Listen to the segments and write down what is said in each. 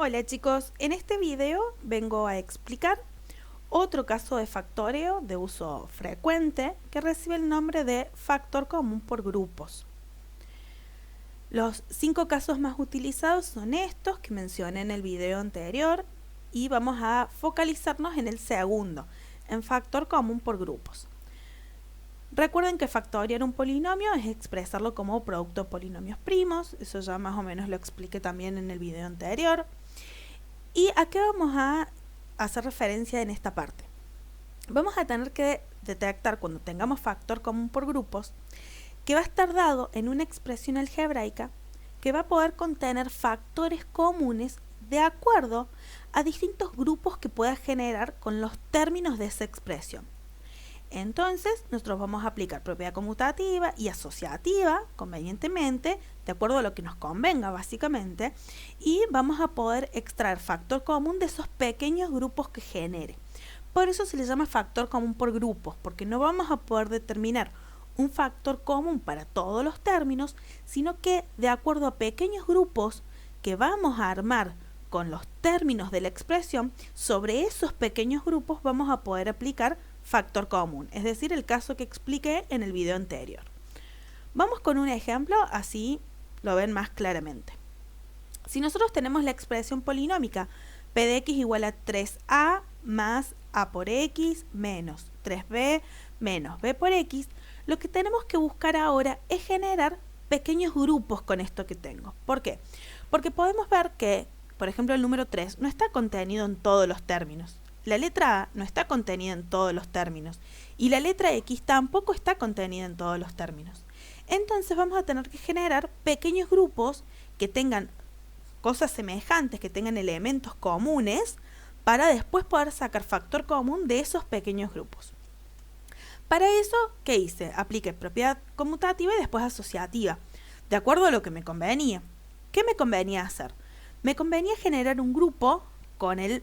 Hola chicos, en este video vengo a explicar otro caso de factoreo de uso frecuente que recibe el nombre de factor común por grupos. Los 5 casos más utilizados son estos que mencioné en el video anterior y vamos a focalizarnos en el segundo, en factor común por grupos. Recuerden que factoriar un polinomio es expresarlo como producto de polinomios primos, eso ya más o menos lo expliqué también en el video anterior. ¿Y a qué vamos a hacer referencia en esta parte? Vamos a tener que detectar cuando tengamos factor común por grupos que va a estar dado en una expresión algebraica que va a poder contener factores comunes de acuerdo a distintos grupos que pueda generar con los términos de esa expresión. Entonces, nosotros vamos a aplicar propiedad conmutativa y asociativa, convenientemente, de acuerdo a lo que nos convenga, básicamente, y vamos a poder extraer factor común de esos pequeños grupos que genere. Por eso se le llama factor común por grupos, porque no vamos a poder determinar un factor común para todos los términos, sino que de acuerdo a pequeños grupos que vamos a armar con los términos de la expresión, sobre esos pequeños grupos vamos a poder aplicar factor común, es decir, el caso que expliqué en el video anterior. Vamos con un ejemplo, así lo ven más claramente. Si nosotros tenemos la expresión polinómica p de x igual a 3a más a por x menos 3b menos b por x, lo que tenemos que buscar ahora es generar pequeños grupos con esto que tengo. ¿Por qué? Porque podemos ver que, por ejemplo, el número 3 no está contenido en todos los términos. La letra A no está contenida en todos los términos y la letra X tampoco está contenida en todos los términos. Entonces vamos a tener que generar pequeños grupos que tengan cosas semejantes, que tengan elementos comunes, para después poder sacar factor común de esos pequeños grupos. Para eso, ¿qué hice? Apliqué propiedad conmutativa y después asociativa, de acuerdo a lo que me convenía. ¿Qué me convenía hacer? Me convenía generar un grupo con el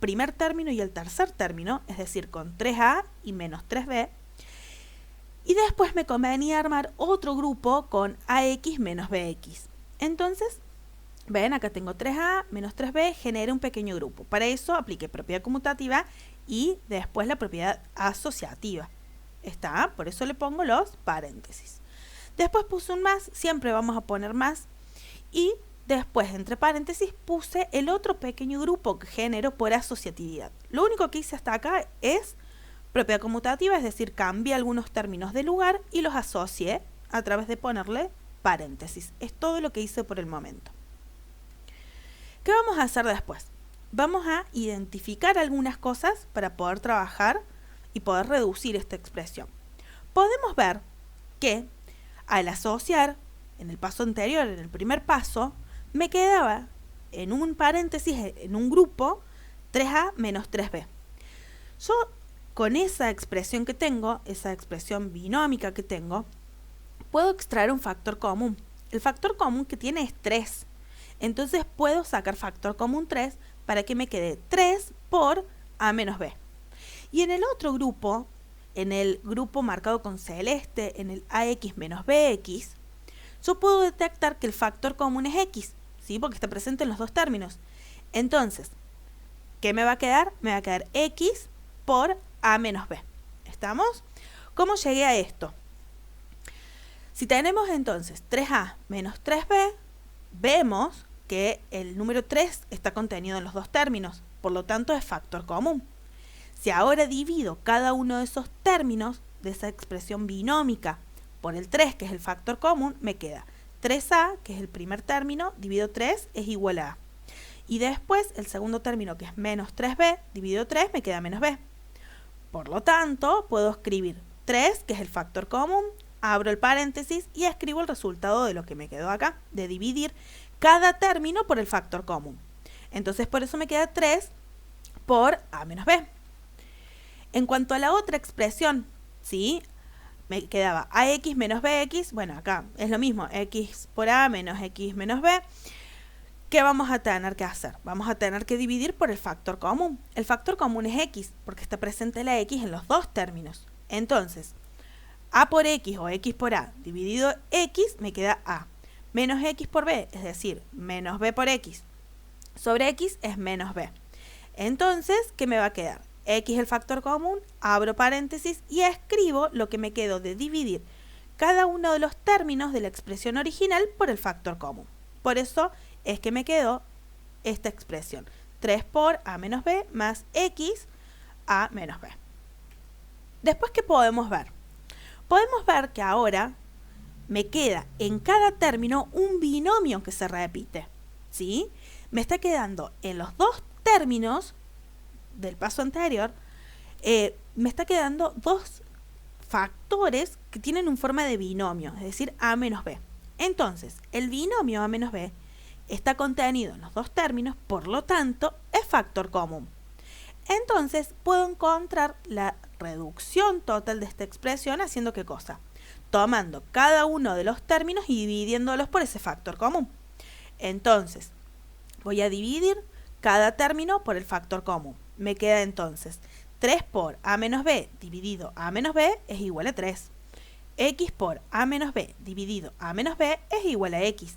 primer término y el tercer término, es decir, con 3a y menos 3b, y después me convenía armar otro grupo con ax menos bx. Entonces, ven, acá tengo 3a menos 3b, generé un pequeño grupo. Para eso apliqué propiedad conmutativa y después la propiedad asociativa. Está, por eso le pongo los paréntesis. Después puse un más, siempre vamos a poner más, y después, entre paréntesis, puse el otro pequeño grupo que genero por asociatividad. Lo único que hice hasta acá es propiedad conmutativa, es decir, cambié algunos términos de lugar y los asocié a través de ponerle paréntesis. Es todo lo que hice por el momento. ¿Qué vamos a hacer después? Vamos a identificar algunas cosas para poder trabajar y poder reducir esta expresión. Podemos ver que al asociar, en el paso anterior, en el primer paso, me quedaba en un paréntesis, en un grupo, 3a menos 3b. Yo, con esa expresión que tengo, esa expresión binómica que tengo, puedo extraer un factor común. El factor común que tiene es 3. Entonces puedo sacar factor común 3 para que me quede 3 por a menos b. Y en el otro grupo, en el grupo marcado con celeste, en el ax menos bx, yo puedo detectar que el factor común es x, ¿sí? Porque está presente en los dos términos. Entonces, ¿qué me va a quedar? Me va a quedar x por a menos b. ¿Estamos? ¿Cómo llegué a esto? Si tenemos entonces 3a menos 3b, vemos que el número 3 está contenido en los dos términos, por lo tanto es factor común. Si ahora divido cada uno de esos términos de esa expresión binómica por el 3, que es el factor común, me queda 3a, que es el primer término, dividido 3 es igual a a. Y después el segundo término, que es menos 3b, dividido 3, me queda menos b. Por lo tanto, puedo escribir 3, que es el factor común, abro el paréntesis y escribo el resultado de lo que me quedó acá, de dividir cada término por el factor común. Entonces, por eso me queda 3 por a menos b. En cuanto a la otra expresión, ¿sí? Me quedaba ax menos bx, bueno, acá es lo mismo, x por a menos x menos b. ¿Qué vamos a tener que hacer? Vamos a tener que dividir por el factor común. El factor común es x, porque está presente la x en los dos términos. Entonces, a por x o x por a dividido x me queda a. Menos x por b, es decir, menos b por x. sobre x es menos b. Entonces, ¿qué me va a quedar? X es el factor común, abro paréntesis y escribo lo que me quedó de dividir cada uno de los términos de la expresión original por el factor común. Por eso es que me quedó esta expresión, 3 por a menos b más x a menos b. Después, ¿qué podemos ver? Podemos ver que ahora me queda en cada término un binomio que se repite, ¿sí? Me está quedando en los dos términos del paso anterior, me está quedando dos factores que tienen una forma de binomio, es decir, a menos b. Entonces, el binomio a menos b está contenido en los dos términos, por lo tanto, es factor común. Entonces, puedo encontrar la reducción total de esta expresión haciendo ¿qué cosa? Tomando cada uno de los términos y dividiéndolos por ese factor común. Entonces, voy a dividir cada término por el factor común. Me queda entonces 3 por a menos b dividido a menos b es igual a 3. X por a menos b dividido a menos b es igual a x.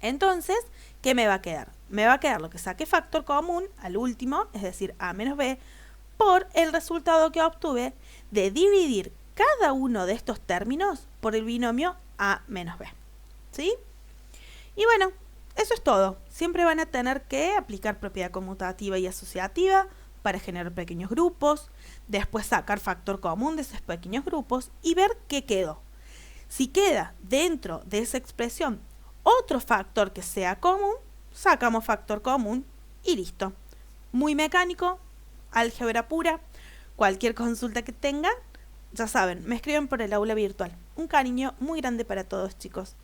Entonces, ¿qué me va a quedar? Me va a quedar lo que saqué factor común al último, es decir, a menos b, por el resultado que obtuve de dividir cada uno de estos términos por el binomio a menos b. ¿Sí? Y bueno, eso es todo. Siempre van a tener que aplicar propiedad conmutativa y asociativa para generar pequeños grupos, después sacar factor común de esos pequeños grupos y ver qué quedó. Si queda dentro de esa expresión otro factor que sea común, sacamos factor común y listo. Muy mecánico, álgebra pura. Cualquier consulta que tengan, ya saben, me escriben por el aula virtual. Un cariño muy grande para todos, chicos.